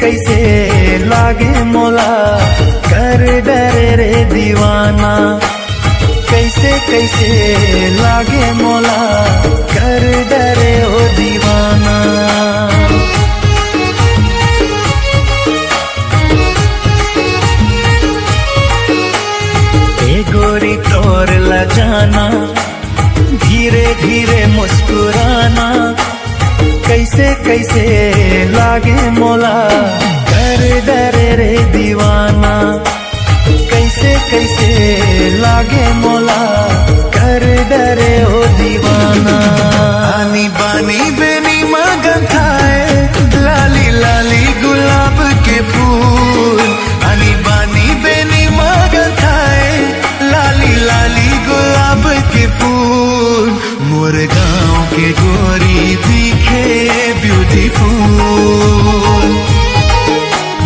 कैसे लागे मोला कर डरे रे दीवाना, कैसे कैसे लागे मोला कर डरे ओ दीवाना। ए गोरी तोर लजाना, धीरे धीरे मुस्कुराना, कैसे कैसे लागे मोला कर डरे रे दीवाना, कैसे कैसे लागे मोला कर डरे ओ दीवाना। आनी बानी बेनी मगन थाए लाली लाली गुलाब के फूल, आनी बानी बेनी मगन थाए लाली लाली गुलाब के फूल। मोर गाँव के गोरी दिखे ब्यूटीफुल,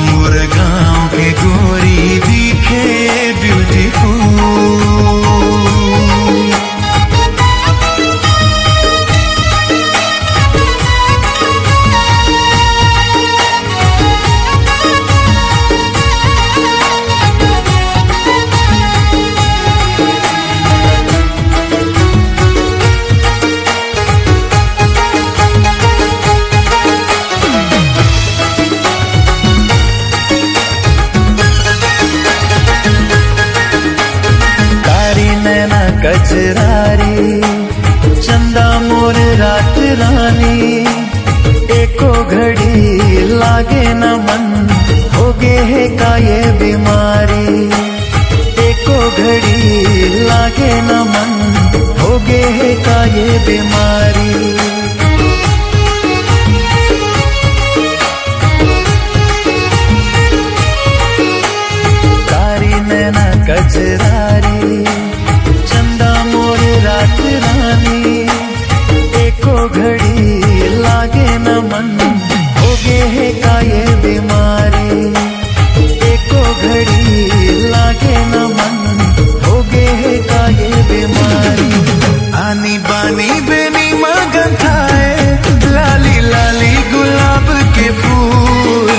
मोर गाँव के गोरी दिखे ब्यूटीफुल। कजरारी चंदा मोर रात रानी, एको घड़ी लागे न मन होगे है का ये बीमारी, एको घड़ी लागे न मन होगे है का ये बीमारी। कारी नैना कजरारी रात रानी, एको घड़ी लागे न मन होगे है का ये बीमारी, एको घड़ी लागे न मन होगे है का ये बीमारी। आनी बानी बेनी मगन थाए लाली लाली गुलाब के फूल,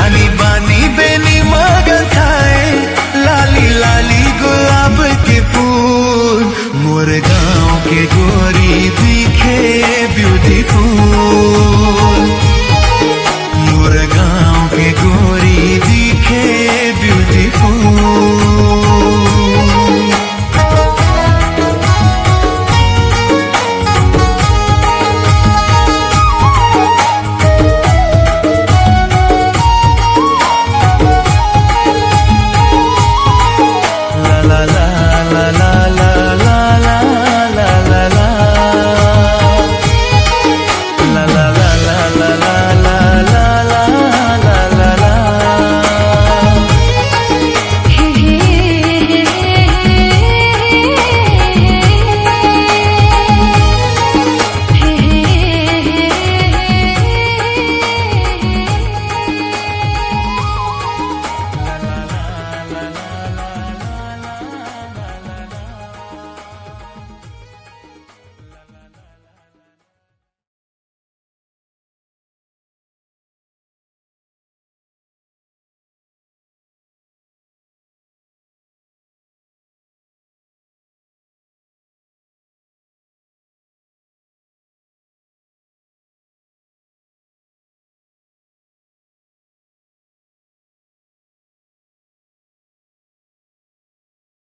आनी बानी बेनी मगन थाए लाली लाली गुलाब के फूल। मोर गाँव के गोरी दिखे ब्यूटीफुल, मोर गाँव के गोरी